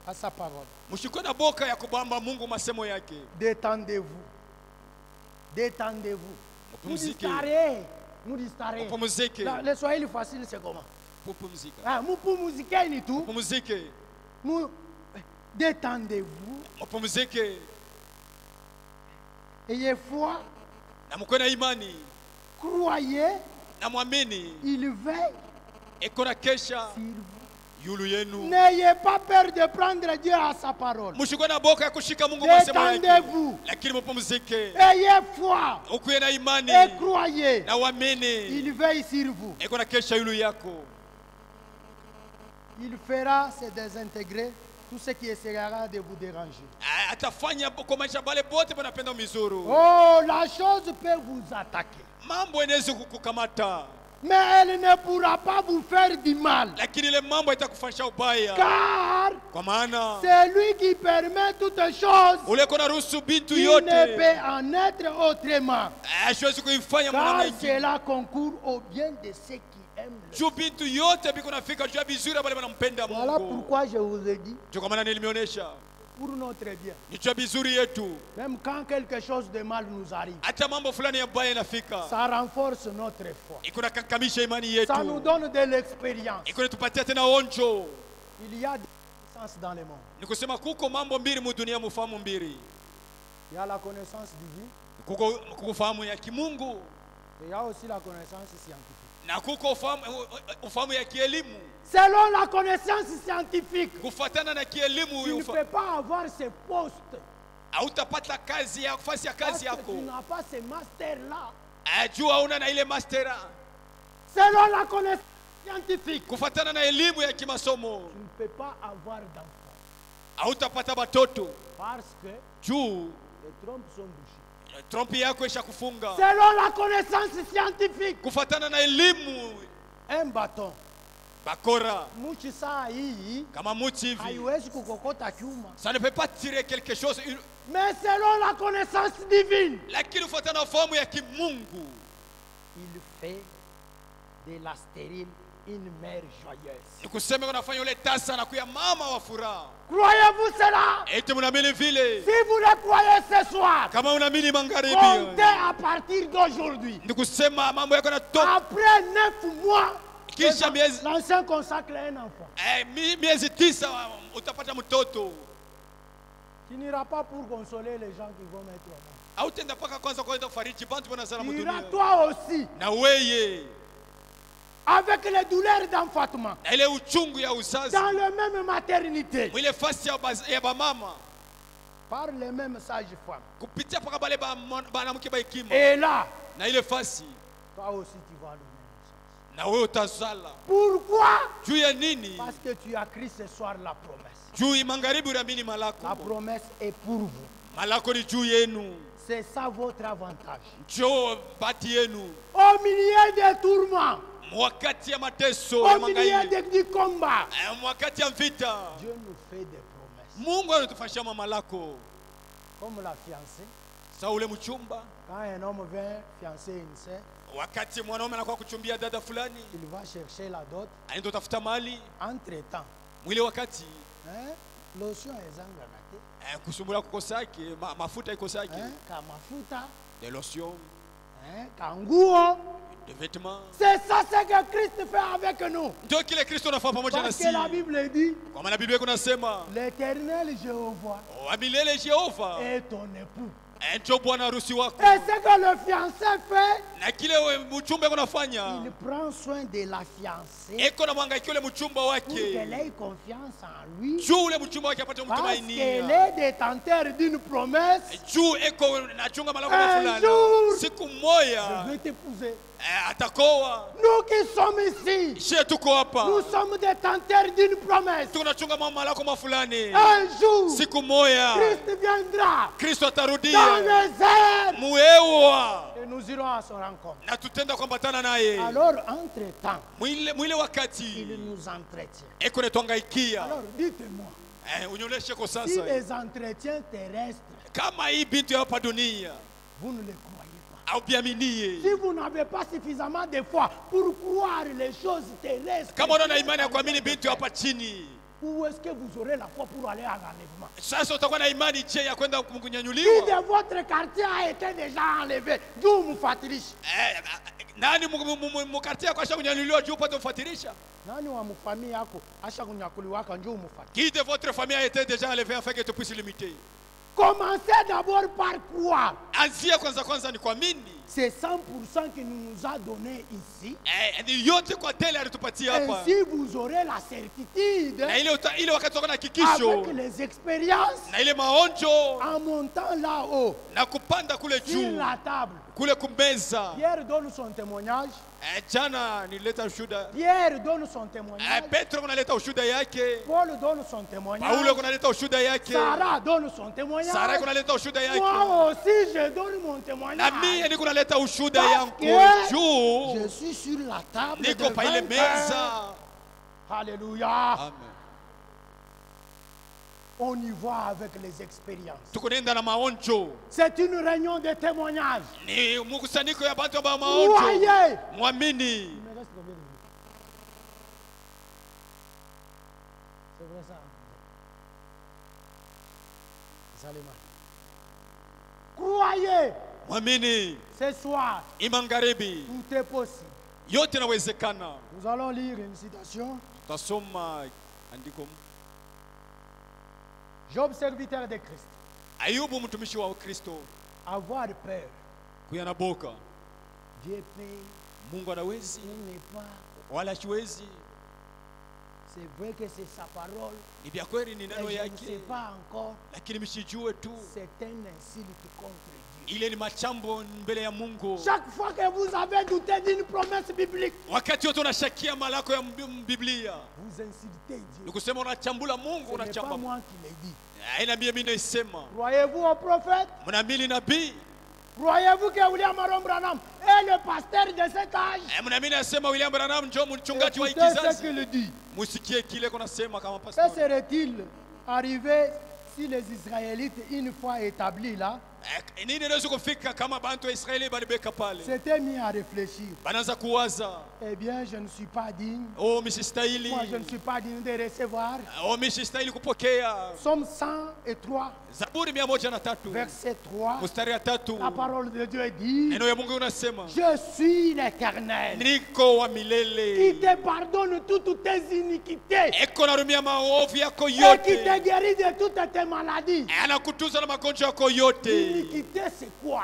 à sa parole. Mshikwe na boka ya kubamba Mungu masemo yake. Détendez-vous. Détendez-vous. Vous Mupumzike, distrairez. Vous distrairez. mupumzike, Le Swahili facile, c'est comment? mupumzika, Ah, mupumzike ni tout. mupumzike, Détendez-vous. mupumzike Ayez foi. na mkwe na imani Croyez. na mwamini, Il veille eko na kesha sur vous. yulu yenu. N'ayez pas peur de prendre Dieu à sa parole. Mshikwe na boka ya kushika Mungu masemo yake, Détendez-vous. lakini mupumzike, Ayez foi. ukuye na imani Et croyez. na uamini, Il veille sur vous. eko na kesha yulu yako. Il fera se désintégrer tout ce qui essaiera de vous déranger. Atafanya kukomesha bale bote banapenda mizuru. Oh, la chose peut vous attaquer. Mambo inaweza kukukamata, Mais elle ne pourra pas vous faire du mal. lakini ile mambo itakufanyisha ubaya, Car kwa maana c'est lui qui permet toutes choses. ule kona ruhusu bintu Il ne yote, peut en être autrement. hasiwezi kuifanya Car mwanadamu. cela concourt au bien de ceux qui aiment le Juu bintu yote biko nafika juu ya vizuri bale banampenda Voilà Mungu. pourquoi je vous ai dit, Ndio kwa maana nilimionyesha pour notre bien. ni juu ya vizuri yetu, Même quand quelque chose de mal nous arrive, hata mambo fulani ya baya inafika, ça renforce notre foi. iko nakakamisha imani Ça nous yetu, donne de l'expérience. iko natupatia tena onjo. Il y a des connaissances dans le monde. Ni kusema kuko mambo mbili mu dunia, mufahamu mbili, Il y a la connaissance divine kuko kufahamu ya kimungu et il y a aussi la connaissance scientifique. na kuko ufahamu ya kielimu. Selon la connaissance scientifique, Kufuatana na kielimu tu ne peux pas avoir ce poste hautapata kazi ya nafasi ya parce kazi que tu yako, n'as pas ce master-là. juu hauna na ile mastera. Selon la connaissance scientifique, Kufuatana na elimu ya kimasomo tu ne peux pas avoir d'enfant hautapata batoto, parce que juu les trompes sont bouchées. trompi yako isha kufunga. Selon la connaissance scientifique, Kufuatana na elimu un bâton, bakora muchi saa hii kama muti hivi, haiwezi kukokota chuma. ça ne peut pas tirer quelque chose, Mais selon la connaissance divine, lakini kufuatana na ufahamu ya kimungu il fait de la stérile une mère joyeuse. ni kusema unafanya ule tasa na kuya mama wa furaha. Croyez-vous cela? Eti mnaamini vile? Si vous le croyez ce soir, Kama unaamini magharibi, comptez à partir d'aujourd'hui. ni kusema mambo yako yanatoka. Après 9 mois, Kisha miezi l'ancien consacre un enfant. miezi 9 utapata mtoto. Tu n'iras pas pour consoler les gens qui vont mettre au monde. Hautenda paka kwanza kwenda kufariji bantu banazala Tu mu iras dunia. toi aussi Na weye avec les douleurs d'enfantement na ile uchungu ya uzazi dans la même maternité mwile fasi ya bamama par les mêmes sages-femmes. kupitia paka bale banamke ba hekima Et là, na ile fasi toi aussi tu vas donner naissance. na wewe utazala. Pourquoi? Juu ya nini? Parce que tu as cru ce soir la promesse. Juu magharibi unaamini malako. La promesse est pour vous. Malako ni juu yenu. C'est ça votre avantage. Njoo bati yenu. Au milieu des tourments, Wakati ya mateso ya au milieu mangaini, du combat, wakati ya vita, Dieu nous fait des promesses. Mungu anatufanyia malako. Comme la fiancée, Sa ule mchumba, quand un homme vient fiancer une sœur, wakati mwanaume anakuwa kuchumbia dada fulani, il va chercher la dot. anaenda tafuta mali, Entre-temps, mwile wakati lotion ezanga kate, kusumbula kukosaki, mafuta ikosaki, kamafuta des lotions, hein, kanguo. des vêtements. C'est ça ce que Christ fait avec nous. Ndio kile Kristo anafanya pamoja Parce nasi. que la Bible dit, Kwa maana Biblia kunasema, l'Éternel Jéhovah wa milele Jehova est ton époux. ndio bwana harusi wako. Et ce que le fiancé fait, Na kile mchumba kunafanya, il prend soin de la fiancée eko na mwangaikio ule mchumba pour qu'elle wake. ait confiance en lui. Juu ule mchumba wake apate Parce qu'elle mtumainia. est détenteur d'une promesse. Juu eko nachunga malako Un fulani. jour, Siku Je moja veux t'épouser. atakoa. Nous qui sommes ici, Shie tuko hapa. nous sommes détenteurs d'une promesse. Tunachunga malako mafulani. Un jour, Siku moja Christ viendra Kristo dans atarudia. les airs Muewa. et nous irons à son rencontre. Na tutenda kuambatana naye. Alors, entre-temps, Mwile wakati il nous entretient. eko netwangaikia. Alors, dites-moi, Unyoleshe kwa si sasa. les entretiens terrestres, Kama hii bintu ya hapa dunia vous ne les croyez pas. au biaminie. Si vous n'avez pas suffisamment de foi pour croire les choses terrestres, Kama unaona imani ya kuamini bintu ya hapa chini, où est-ce que vous aurez la foi pour aller à l'enlèvement? sasa utakuwa na imani je ya kwenda Qui kunyanyuliwa? de votre quartier a été déjà enlevé? D'où Moufatirish? Nani mukartia kwa kunyanyuliwa juu upate kufuatilisha? Nani wa mfamii yako asha kunyakuliwaka njoo mfuate? Qui de votre famille a été déjà enlevé afin que tu puisses limiter? Commencez d'abord par croire. Anzia kwanza ni kuamini. C'est 100% qu'il nous a donné ici. Ni yote kwa tele alitupatia hapa. Ainsi vous aurez la certitude Na ile wakati uko na hakikisho avec les expériences na ile maonjo en montant là-haut na kupanda kule sur juu la table. kule kumeza. Pierre donne son témoignage. Jana nilileta ushuda. Pierre donne son témoignage. Petro kunaleta ushuda yake. Paul donne son témoignage. Paulo kunaleta ushuda yake. Sarah donne son témoignage. Sara kunaleta ushuda yake. Moi aussi, je donne mon Na témoignage. mimi niko naleta ushuda Parce yangu que juu je suis sur la table niko pa ile devant meza. Dieu. Alléluia. Amen. On y voit avec les expériences. Tuko nenda na maonjo. C'est une réunion de témoignages. Ni mkusanyiko ya bantu ba maonjo. Croyez. Mwamini. Il me reste combien de minutes? C'est vrai ça. Salima. Croyez. Mwamini. Ce soir, Imangaribi. tout est possible. Yote inawezekana. Nous allons lire une citation. Tutasoma andiko. Job, serviteur de Christ. Ayubu mtumishi wa Kristo. Avoir peur. Kuyanaboka. Dieu peut. Mungu anawezi Il n'est pas. wala siwezi. C'est vrai que c'est sa parole. Ni vya kweli ni Mais neno je ne sais yake. pas encore. Lakini msijue tu C'est un insulte contre Dieu. ile ni machambo mbele ya Mungu. Chaque fois que vous avez douté d'une promesse biblique, Wakati wote unashakia malako ya Biblia, vous insultez Dieu. ni kusema unachambula Mungu, Ce n'est pas unachamba. moi qui l'ai dit. Haina mimi naisema. Croyez-vous au prophète? Mnaamini nabii? Croyez-vous que William Aron Branham est le pasteur de cet âge? Mnaamini asema William Branham ndio mchungaji wa Écoutez ce kizazi? qu'il dit. Musikie kile kunasema kama Que pastor. serait-il arrivé si les Israélites, une fois établis là, Nini inaweza kufika kama bantu wa Israeli balibeka pale? s'étaient mis à réfléchir? Banaanza kuwaza, Eh bien, je ne suis pas digne. oh msistahili. Moi, je ne suis pas digne de recevoir. Oh msistahili kupokea. Psaume 103, Zaburi 103 verset 3. mstari ya 3. La parole de Dieu dit, Neno ya Mungu unasema, je suis l'Éternel niko wa qui milele. te pardonne toutes tes iniquités Eko narumia maovu yako et qui yote. te guérit de toutes tes maladies. Anakutunza na magonjwa yako yote. L'iniquité, c'est quoi?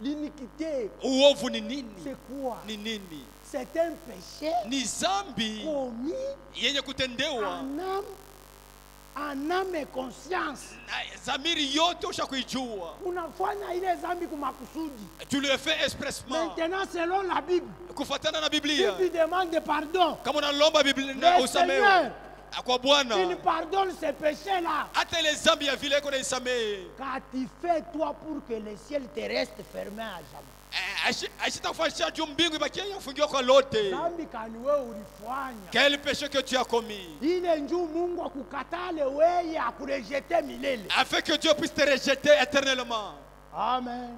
L'iniquité, Uovu ni nini? c'est quoi? Ni nini? C'est un péché Ni zambi commis yenye kutendewa. en âme et conscience. Na zamiri yote ushakuijua. Unafanya ile dhambi kwa makusudi. Tu le fais expressement. Maintenant, selon la Bible, Kufuatana na si Biblia. tu demandes pardon, Kama unalomba Biblia na le usamehe Seigneur, kwa il Bwana, pardonne ces péchés-là. hata ile zambi ya vile iko naisamehe. Car tu fais toi pour que le ciel te reste fermé à jamais. Ashitakufanyisha juu mbingu ibakie kufungiwa kwa lote. Dhambi kani wewe ulifanya. Quel péché que tu as commis, Ile njoo Mungu akukatale wewe akurejete milele. afin que Dieu puisse te rejeter éternellement. Amen.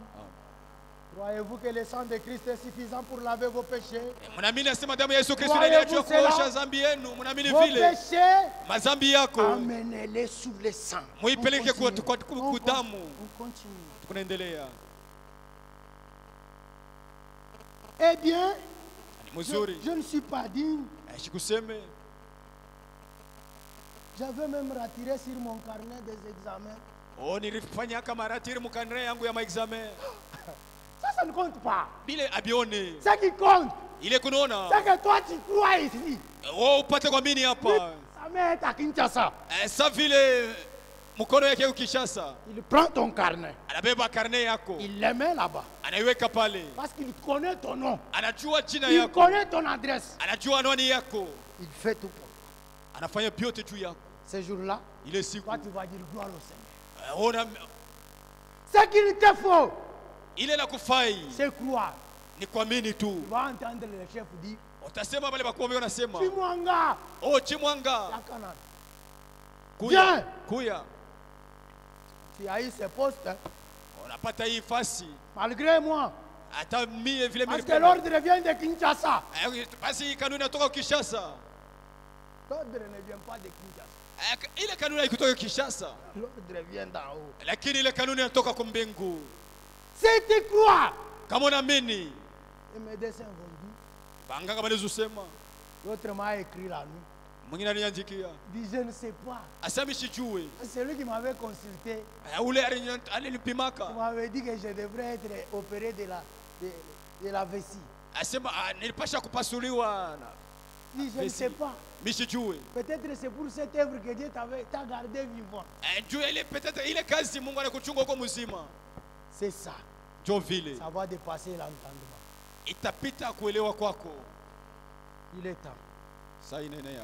Croyez-vous que le sang de Christ est suffisant pour laver vos péchés? Mnaamini asema damu ya Yesu Kristo inaendelea juu ya kuosha dhambi yenu? Mnaamini Vos vile? péchés, Madhambi yako amenez-les sous le sang. muipeleke kwa On damu. continue. Tunaendelea. Eh bien, Ni mzuri. je ne suis pas digne. Sikuseme. J'avais même retiré sur mon carnet des examens. Oh, nilifanya kama ratiri mkanre yangu ya maexamen. Ça ne compte pas. Bile abione. Ce qui compte, Ile kunaona. c'est que toi tu crois ici. Oh, upate kwa mini hapa. Sa mère est à Kinshasa. Sa vile mkono yake ukishasa. Il prend ton carnet. Anabeba karne yako. Il le met là-bas. Anaiweka pale. Parce qu'il connaît ton nom. Anajua jina Il yako. connaît ton adresse. Anajua anwani yako. Il fait tout pour toi. Anafanya vyote juu yako. Ce jour-là, Ile siku. toi tu vas dire gloire au Seigneur. Ona Ce qu'il te faut, ile la kufai c'est croire. ni kuamini tu. Tu vas entendre le chef dire, Utasema pale bakubwa wanasema, Chimwanga, oh Chimwanga, la Canaan. kuya Viens. kuya. Tu as eu ce poste, hein, Unapata hii fasi malgré moi. hata mie vile Parce que mimi. l'ordre vient de Kinshasa. Basi kanuni inatoka Kinshasa. L'ordre ne vient pas de Kinshasa. Ile kanuni haikutoka Kinshasa, L'ordre vient d'en haut. lakini ile kanuni inatoka kwa mbingu. Si tu crois, Kama unaamini, et mes dessins vont dire, banganga banezusema. l'autre m'a écrit la nuit. Mwingine aliniandikia, Il dit, je ne sais pas. asami sijui. C'est lui qui m'avait consulté. Ule Il alinipimaka. m'avait dit que je devrais être opéré de la vessie. Asema nilipasha kupasuliwa. Il dit, je ne Vessie. sais pas. Mimi sijui. Peut-être c'est pour cette œuvre que Dieu t'a gardé vivant. Juu ile peut-être ile kazi Mungu anakuchunga huko mzima. C'est ça. Jo vile Ça va dépasser l'entendement. itapita kuelewa kwako. Il est temps. Sasa inaenea.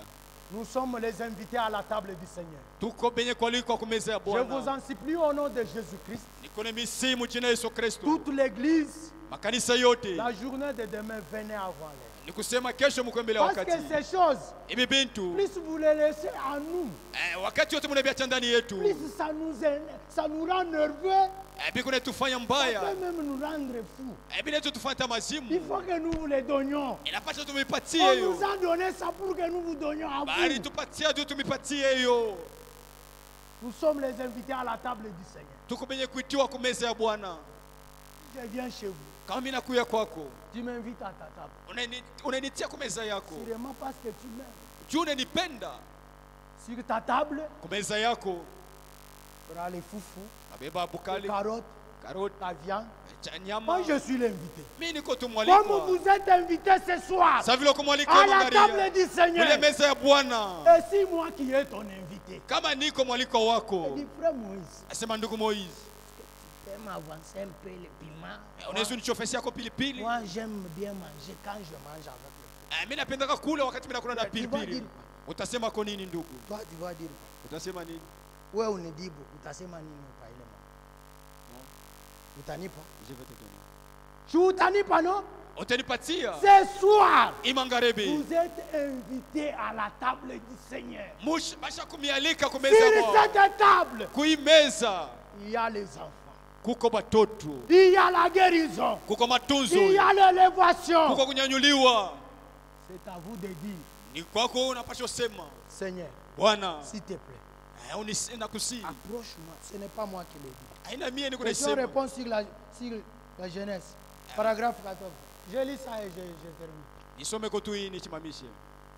Nous sommes les invités à la table du Seigneur. Tuko benye kwaliko kwa meza ya Je vous Bwana. en supplie au nom de Jésus-Christ. Nikone misimu jina Yesu Kristo. Toute l'église, Makanisa yote la journée de demain, venez avant l'air. ni kusema kesho mko mbele ya Parce wakati. que ces choses, Hivi bintu plus vous les laissez à nous, wakati wote mnabiacha ndani yetu. plus ça nous rend nerveux, Biko netufanya ça mbaya. peut même nous rendre fous. Bila tufanya Il mazimu. faut que nous vous les donnions. Inapaswa tumipatie On hiyo. nous a donné ça pour que nous vous donnions à Bali vous. tupatie ndio tumipatie hiyo. Nous sommes les invités à la table du Seigneur. Tuko benye kuitiwa kwa meza ya Bwana. Je viens chez vous. Kama mimi nakuya kwako, Tu m'invites à ta table. unanitia kwa meza yako. Sûrement parce que tu m'aimes. Juu unanipenda. Sur ta table, Kwa meza yako il y aura les foufous, nabeba les bukali, carottes, karoti, la viande. nyama. Moi, je suis l'invité. Mimi niko tu Comme mwalikwa. vous êtes invités ce soir Sasa vile kumwalika à la table Maria. du Seigneur, Ile meza ya Bwana. et si moi qui est ton invité, Kama niko mwaliko je wako. dis, frère Moïse, Asema ndugu Moiz, tu peux m'avancer un peu le piment. unaweza unichofesia kwa pilipili? Moi, j'aime bien manger quand je mange avec le Mimi napenda kula wakati mimi nakula na Tu vas pilipili. dire- Utasema kwa nini ndugu? Toi, tu vas dire, Utasema nini? ouais, on est dit, utasema nini utaelewa. Utanipa. Je vais te donner. Je utanipa, non? Utanipatia. Ce soir, Imangarebi. vous êtes invités à la table du Seigneur. Mush basha kumialika kwa Sur meza ya Bwana. cette table, Kuimeza il y a les enfants. kuko batoto. Il y a la guérison. Kuko matunzo. Il y a l'élévation. Kuko kunyanyuliwa. C'est à vous de dire, Ni kwako unapaswa sema, Seigneur, Bwana, s'il te plaît, nakusihi. approche-moi. Ce n'est pas moi qui le dis. Haina mie niko Question naisema. réponse sur la jeunesse. Paragraphe 14. Je lis ça et je termine. Nisome kwa tu hii nichimamishe.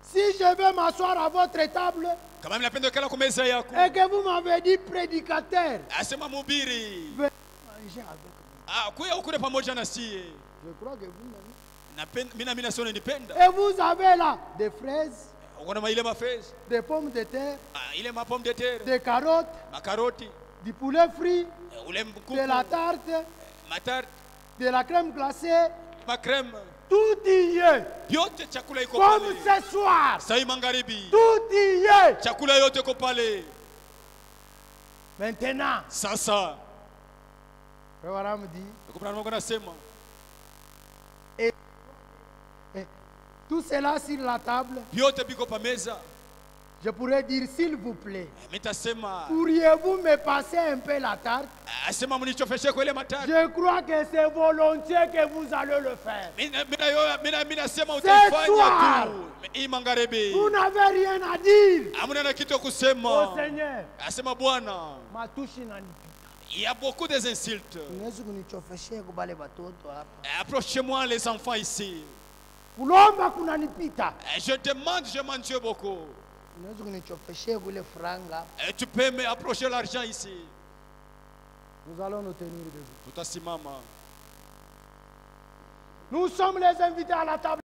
Si je veux m'asseoir à votre table Kama mimi napenda kala kwa meza yako. et que vous m'avez dit prédicateur, Asema mhubiri. venez manger avec moi. Kuya ukule pamoja na sie. Je crois que vous m'aimez. Napenda mimi na sio unanipenda. Et vous avez là des fraises, Unaona maile mafezi. des pommes de terre, Ile mapomme de terre, des carottes, makaroti, du poulet frit, ule de la mkuku, tarte, matarte, de la crème glacée. makrem. Tout y est. Yote chakula iko Comme pale. ce soir, Sai magharibi. tout y est. Chakula yote iko pale. Maintenant, Sasa. Frère Abraham dit, Kuna Mungu anasema tout cela sur la table, vyote biko pa meza. je pourrais dire, s'il vous plaît, Mitasema pourriez-vous me passer un peu la tarte? Asema mnichofeshe kwa ile matatu. Je crois que c'est volontiers que vous allez le faire. Mina sema Ce utaifanya soir, tu. Hii magharibi. Vous n'avez rien à dire Hamna na kitu au kusema. Seigneur. Asema Bwana, Matushi inanipita. il y a beaucoup des insultes. Unaweza kunichofeshea kubale watoto hapa. Approchez-moi les enfants ici. Kulomba kunanipita. Je demande, je m'en Dieu beaucoup. Unaweza kunichofeshea kule franga. Tu peux m'approcher l'argent ici. Nous allons nous tenir debout. Tutasimama. Nous sommes les invités à la table.